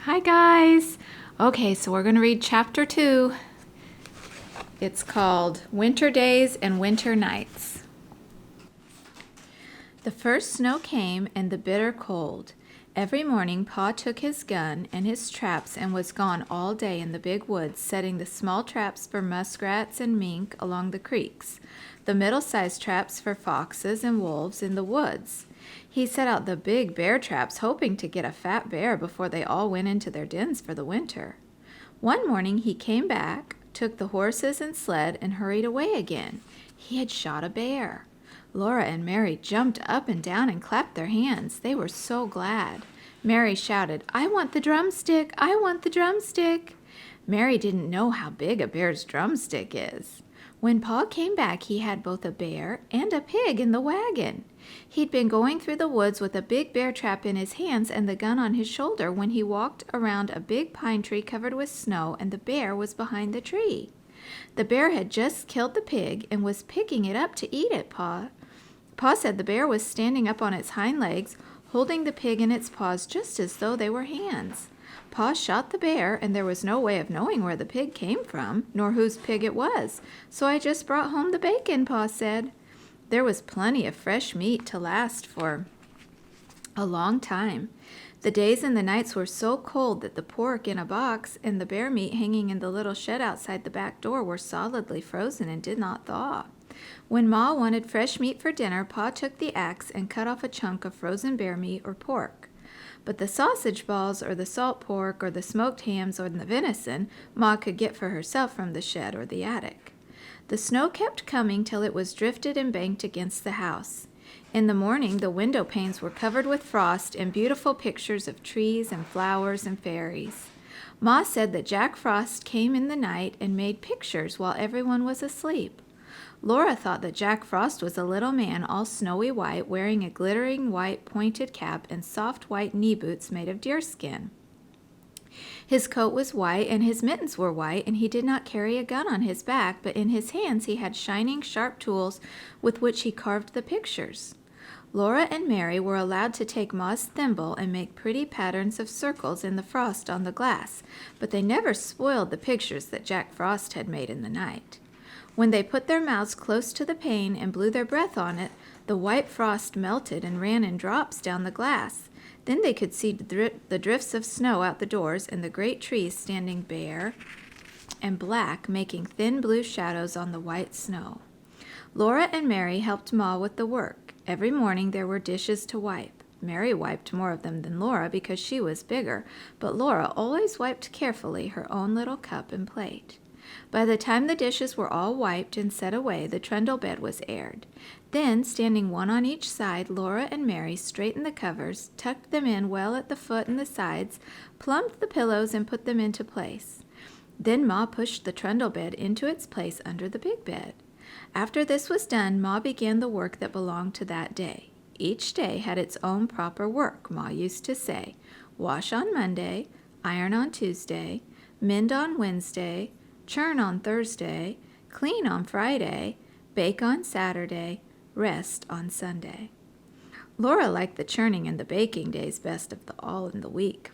Hi guys! Okay, so we're going to read chapter 2. It's called Winter Days and Winter Nights. The first snow came and the bitter cold. Every morning Pa took his gun and his traps and was gone all day in the big woods, setting the small traps for muskrats and mink along the creeks, the middle-sized traps for foxes and wolves in the woods. He set out the big bear traps, hoping to get a fat bear before they all went into their dens for the winter. One morning he came back, took the horses and sled, and hurried away again. He had shot a bear. Laura and Mary jumped up and down and clapped their hands. They were so glad. Mary shouted, "I want the drumstick! I want the drumstick!" Mary didn't know how big a bear's drumstick is. When Pa came back, he had both a bear and a pig in the wagon. He'd been going through the woods with a big bear trap in his hands and the gun on his shoulder when he walked around a big pine tree covered with snow, and the bear was behind the tree. The bear had just killed the pig and was picking it up to eat it, Pa said the bear was standing up on its hind legs, holding the pig in its paws just as though they were hands. Pa shot the bear, and there was no way of knowing where the pig came from, nor whose pig it was, so I just brought home the bacon, Pa said. There was plenty of fresh meat to last for a long time. The days and the nights were so cold that the pork in a box and the bear meat hanging in the little shed outside the back door were solidly frozen and did not thaw. When Ma wanted fresh meat for dinner, Pa took the axe and cut off a chunk of frozen bear meat or pork. But the sausage balls or the salt pork or the smoked hams or the venison Ma could get for herself from the shed or the attic. The snow kept coming till it was drifted and banked against the house. In the morning, the window panes were covered with frost and beautiful pictures of trees and flowers and fairies. Ma said that Jack Frost came in the night and made pictures while everyone was asleep. Laura thought that Jack Frost was a little man all snowy white, wearing a glittering white pointed cap and soft white knee boots made of deerskin. His coat was white and his mittens were white, and he did not carry a gun on his back, but in his hands he had shining, sharp tools with which he carved the pictures. Laura and Mary were allowed to take Ma's thimble and make pretty patterns of circles in the frost on the glass, but they never spoiled the pictures that Jack Frost had made in the night. When they put their mouths close to the pane and blew their breath on it, the white frost melted and ran in drops down the glass. Then they could see the drifts of snow out the doors and the great trees standing bare and black, making thin blue shadows on the white snow. Laura and Mary helped Ma with the work. Every morning there were dishes to wipe. Mary wiped more of them than Laura because she was bigger, but Laura always wiped carefully her own little cup and plate. By the time the dishes were all wiped and set away, the trundle bed was aired. Then, standing one on each side, Laura and Mary straightened the covers, tucked them in well at the foot and the sides, plumped the pillows, and put them into place. Then Ma pushed the trundle bed into its place under the big bed. After this was done, Ma began the work that belonged to that day. Each day had its own proper work, Ma used to say. Wash on Monday, iron on Tuesday, mend on Wednesday, churn on Thursday, clean on Friday, bake on Saturday, rest on Sunday. Laura liked the churning and the baking days best of all in the week.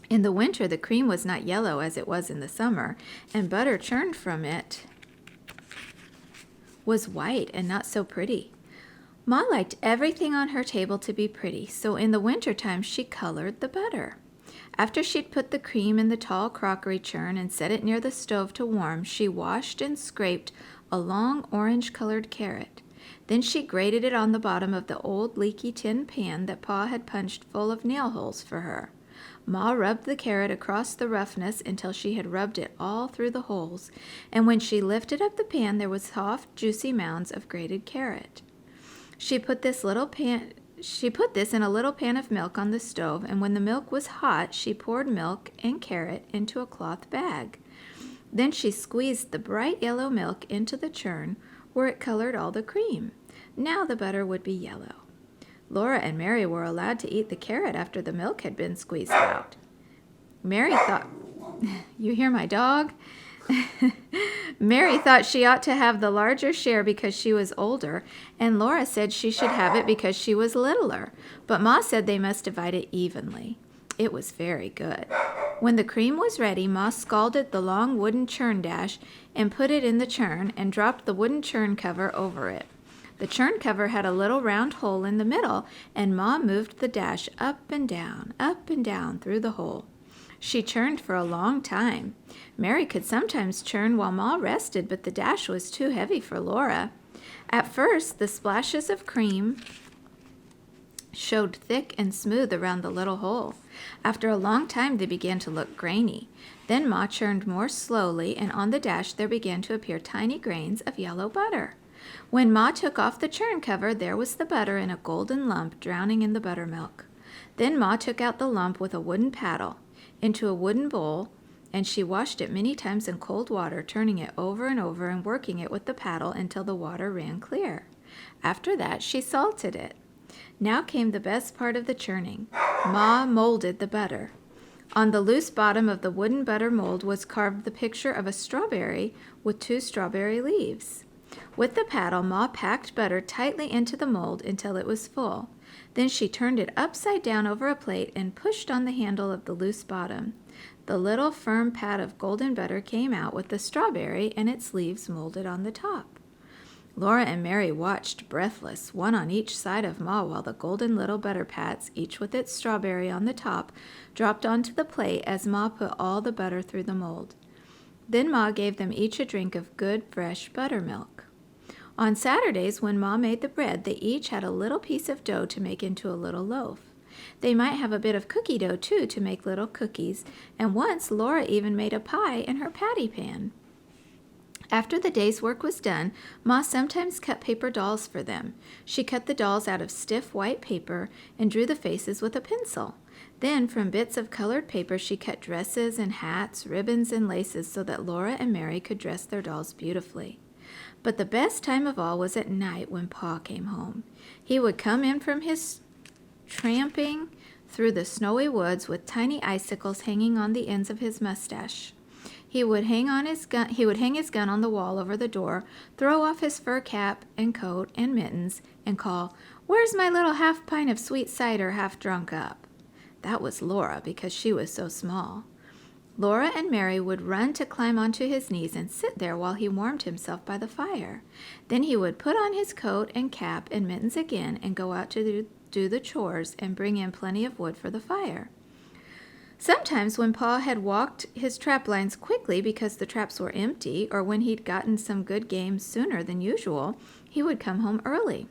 In the winter, the cream was not yellow as it was in the summer, and butter churned from it was white and not so pretty. Ma liked everything on her table to be pretty, so in the winter time she colored the butter. After she'd put the cream in the tall crockery churn and set it near the stove to warm, she washed and scraped a long orange-colored carrot. Then she grated it on the bottom of the old leaky tin pan that Pa had punched full of nail holes for her. Ma rubbed the carrot across the roughness until she had rubbed it all through the holes, and when she lifted up the pan there was soft, juicy mounds of grated carrot. She put this in a little pan of milk on the stove, and when the milk was hot, she poured milk and carrot into a cloth bag. Then she squeezed the bright yellow milk into the churn, where it colored all the cream. Now the butter would be yellow. Laura and Mary were allowed to eat the carrot after the milk had been squeezed out. Mary thought, you hear my dog? Mary thought she ought to have the larger share because she was older, and Laura said she should have it because she was littler, but Ma said they must divide it evenly. It was very good. When the cream was ready, Ma scalded the long wooden churn dash and put it in the churn and dropped the wooden churn cover over it. The churn cover had a little round hole in the middle, and Ma moved the dash up and down through the hole. She churned for a long time. Mary could sometimes churn while Ma rested, but the dash was too heavy for Laura. At first, the splashes of cream showed thick and smooth around the little hole. After a long time, they began to look grainy. Then Ma churned more slowly, and on the dash there began to appear tiny grains of yellow butter. When Ma took off the churn cover, there was the butter in a golden lump drowning in the buttermilk. Then Ma took out the lump with a wooden paddle into a wooden bowl, and she washed it many times in cold water, turning it over and over and working it with the paddle until the water ran clear. After that, she salted it. Now came the best part of the churning. Ma molded the butter. On the loose bottom of the wooden butter mold was carved the picture of a strawberry with 2 strawberry leaves. With the paddle, Ma packed butter tightly into the mold until it was full. Then she turned it upside down over a plate and pushed on the handle of the loose bottom. The little firm pad of golden butter came out with the strawberry and its leaves molded on the top. Laura and Mary watched breathless, one on each side of Ma, while the golden little butter pats, each with its strawberry on the top, dropped onto the plate as Ma put all the butter through the mold. Then Ma gave them each a drink of good, fresh buttermilk. On Saturdays, when Ma made the bread, they each had a little piece of dough to make into a little loaf. They might have a bit of cookie dough, too, to make little cookies, and once Laura even made a pie in her patty pan. After the day's work was done, Ma sometimes cut paper dolls for them. She cut the dolls out of stiff white paper and drew the faces with a pencil. Then, from bits of colored paper, she cut dresses and hats, ribbons and laces so that Laura and Mary could dress their dolls beautifully. But the best time of all was at night when Pa came home. He would come in from his tramping through the snowy woods with tiny icicles hanging on the ends of his mustache. He would hang his gun on the wall over the door, throw off his fur cap and coat and mittens, and call, "Where's my little half pint of sweet cider half drunk up?" That was Laura, because she was so small. Laura and Mary would run to climb onto his knees and sit there while he warmed himself by the fire. Then he would put on his coat and cap and mittens again and go out to do the chores and bring in plenty of wood for the fire. Sometimes when Pa had walked his trap lines quickly because the traps were empty, or when he'd gotten some good games sooner than usual, he would come home early.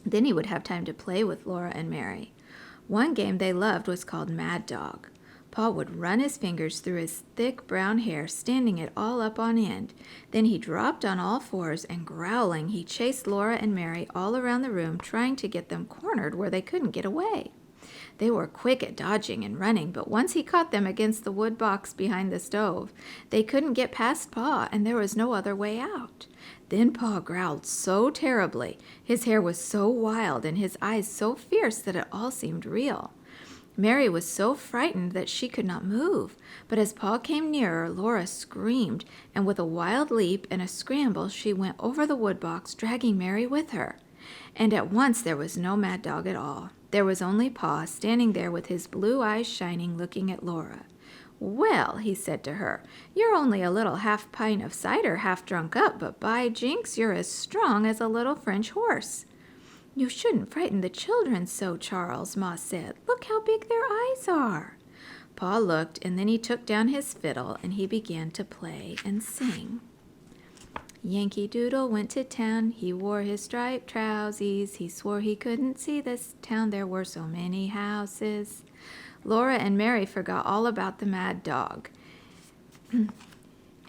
Then he would have time to play with Laura and Mary. One game they loved was called Mad Dog. Pa would run his fingers through his thick brown hair, standing it all up on end. Then he dropped on all fours, and growling, he chased Laura and Mary all around the room, trying to get them cornered where they couldn't get away. They were quick at dodging and running, but once he caught them against the wood box behind the stove, they couldn't get past Pa, and there was no other way out. Then Pa growled so terribly, his hair was so wild, and his eyes so fierce that it all seemed real. Mary was so frightened that she could not move, but as Pa came nearer, Laura screamed, and with a wild leap and a scramble, she went over the wood box, dragging Mary with her. And at once there was no Mad Dog at all. There was only Pa, standing there with his blue eyes shining, looking at Laura. "Well," he said to her, "you're only a little half pint of cider half drunk up, but by jinks, you're as strong as a little French horse." "You shouldn't frighten the children so, Charles," Ma said. "Look how big their eyes are." Pa looked, and then he took down his fiddle, and he began to play and sing. Yankee Doodle went to town, he wore his striped trousies, he swore he couldn't see this town, there were so many houses. Laura and Mary forgot all about the Mad Dog.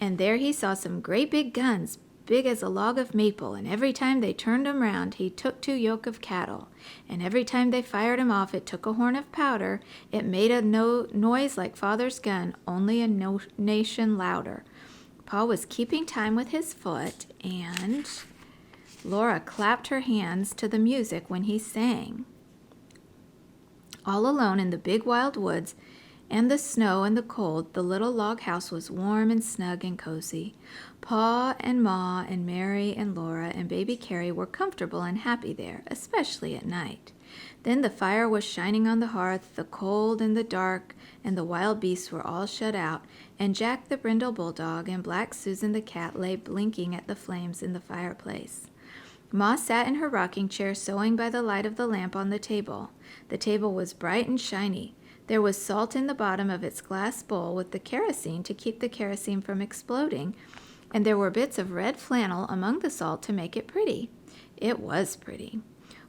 And there he saw some great big guns, big as a log of maple, and every time they turned 'em round, he took 2 yoke of cattle. And every time they fired 'em off, it took a horn of powder. It made a noise like Father's gun, only a nation louder. Pa was keeping time with his foot, and Laura clapped her hands to the music when he sang. All alone in the big wild woods, and the snow and the cold, the little log house was warm and snug and cozy. Pa and Ma and Mary and Laura and baby Carrie were comfortable and happy there, especially at night. Then the fire was shining on the hearth, the cold and the dark, and the wild beasts were all shut out, and Jack the brindle bulldog and Black Susan the cat lay blinking at the flames in the fireplace. Ma sat in her rocking chair sewing by the light of the lamp on the table. The table was bright and shiny. There was salt in the bottom of its glass bowl with the kerosene to keep the kerosene from exploding, and there were bits of red flannel among the salt to make it pretty. It was pretty.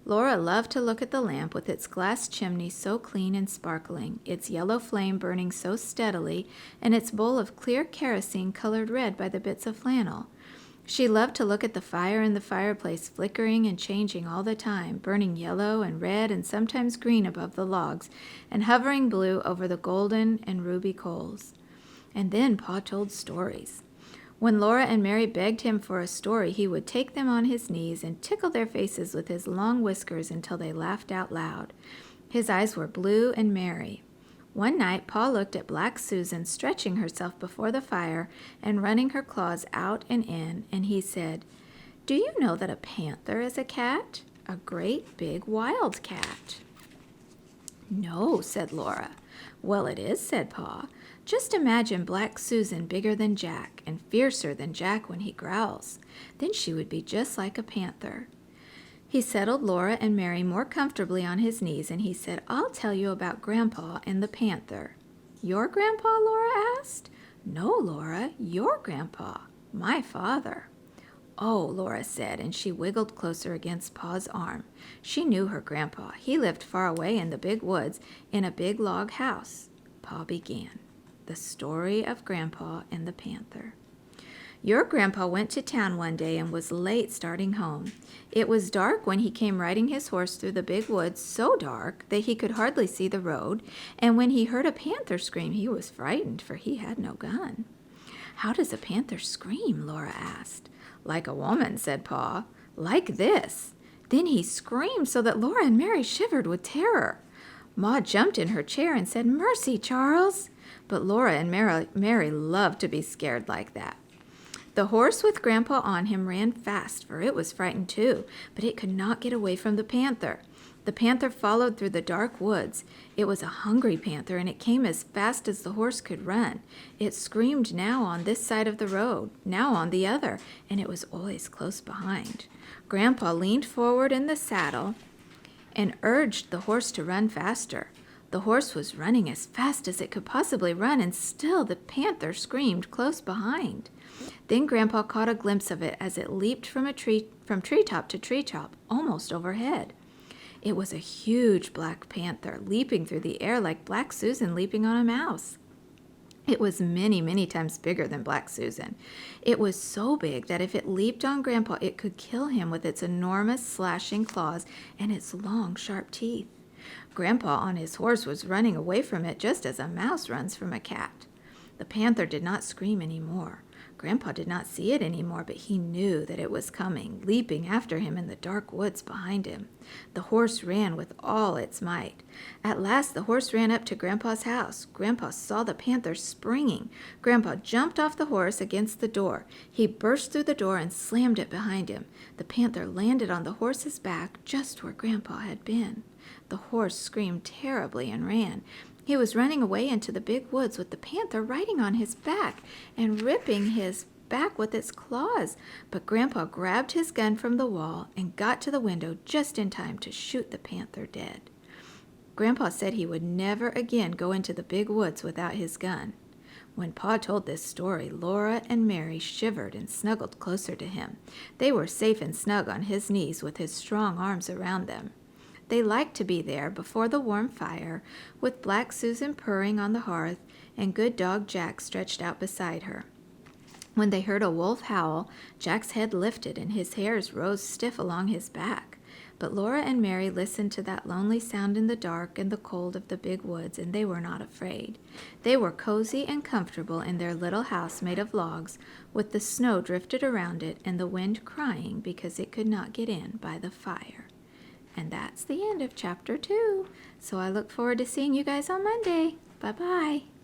Laura loved to look at the lamp with its glass chimney so clean and sparkling, its yellow flame burning so steadily, and its bowl of clear kerosene colored red by the bits of flannel. She loved to look at the fire in the fireplace flickering and changing all the time, burning yellow and red and sometimes green above the logs, and hovering blue over the golden and ruby coals. And then Pa told stories. When Laura and Mary begged him for a story, he would take them on his knees and tickle their faces with his long whiskers until they laughed out loud. His eyes were blue and merry. One night, Pa looked at Black Susan stretching herself before the fire and running her claws out and in, and he said, "Do you know that a panther is a cat? A great big wild cat." "No," said Laura. "Well, it is," said Pa. "Just imagine Black Susan bigger than Jack and fiercer than Jack when he growls. Then she would be just like a panther." He settled Laura and Mary more comfortably on his knees, and he said, "I'll tell you about Grandpa and the panther." "Your grandpa?" Laura asked. "No, Laura, your grandpa, my father." "Oh," Laura said, and she wiggled closer against Pa's arm. She knew her grandpa. He lived far away in the big woods in a big log house. Pa began. The Story of Grandpa and the Panther. "Your grandpa went to town one day and was late starting home. It was dark when he came riding his horse through the big woods, so dark that he could hardly see the road, and when he heard a panther scream, he was frightened, for he had no gun." "How does a panther scream?" Laura asked. "Like a woman," said Pa. "Like this." Then he screamed so that Laura and Mary shivered with terror. Ma jumped in her chair and said, "Mercy, Charles!" But Laura and Mary loved to be scared like that. The horse with Grandpa on him ran fast, for it was frightened too, but it could not get away from the panther. The panther followed through the dark woods. It was a hungry panther, and it came as fast as the horse could run. It screamed now on this side of the road, now on the other, and it was always close behind. Grandpa leaned forward in the saddle and urged the horse to run faster. The horse was running as fast as it could possibly run, and still the panther screamed close behind. Then Grandpa caught a glimpse of it as it leaped from treetop to treetop, almost overhead. It was a huge black panther, leaping through the air like Black Susan leaping on a mouse. It was many, many times bigger than Black Susan. It was so big that if it leaped on Grandpa, it could kill him with its enormous slashing claws and its long, sharp teeth. Grandpa on his horse was running away from it just as a mouse runs from a cat. The panther did not scream any more. Grandpa did not see it any more, but he knew that it was coming, leaping after him in the dark woods behind him. The horse ran with all its might. At last the horse ran up to Grandpa's house. Grandpa saw the panther springing. Grandpa jumped off the horse against the door. He burst through the door and slammed it behind him. The panther landed on the horse's back just where Grandpa had been. The horse screamed terribly and ran. He was running away into the big woods with the panther riding on his back and ripping his back with its claws. But Grandpa grabbed his gun from the wall and got to the window just in time to shoot the panther dead. Grandpa said he would never again go into the big woods without his gun. When Pa told this story, Laura and Mary shivered and snuggled closer to him. They were safe and snug on his knees with his strong arms around them. They liked to be there before the warm fire, with Black Susan purring on the hearth and good dog Jack stretched out beside her. When they heard a wolf howl, Jack's head lifted and his hairs rose stiff along his back. But Laura and Mary listened to that lonely sound in the dark and the cold of the big woods, and they were not afraid. They were cozy and comfortable in their little house made of logs, with the snow drifted around it and the wind crying because it could not get in by the fire. And that's the end of chapter 2. So I look forward to seeing you guys on Monday. Bye-bye.